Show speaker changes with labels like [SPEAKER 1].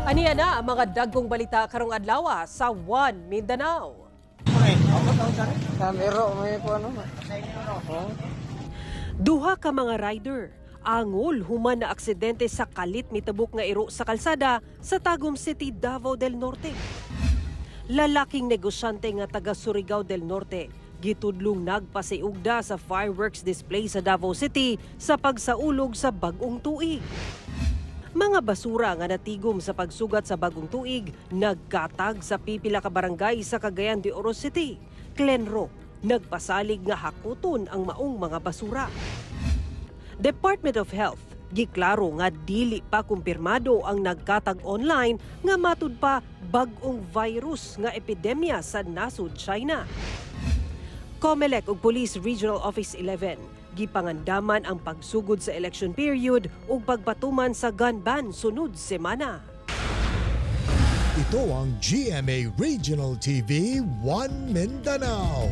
[SPEAKER 1] Aniya na ang mga dagkong balita karong adlawa sa One Mindanao. Duha ka mga rider angol human na aksidente sa kalit mitabok nga iro sa kalsada sa Tagum City, Davao del Norte. Lalaking negosyante nga taga Surigao del Norte gitudlong nagpasiugda sa fireworks display sa Davao City sa pagsaulog sa bag-ong tuig. Mga basura nga natigom sa pagsugat sa bagong tuig nagkatag sa pipila ka barangay sa Cagayan de Oro City. Clenro nagpasalig nga hakuton ang maong mga basura. Department of Health giklaro nga dili pa kumpirmado ang nagkatag online nga matud pa bag-ong virus nga epidemya sa nasud China. COMELEC ug Police Regional Office 11 gipangandaman ang pagsugod sa election period ug pagpatuman sa gun ban sunod semana.
[SPEAKER 2] Ito ang GMA Regional TV 1 Mindanao.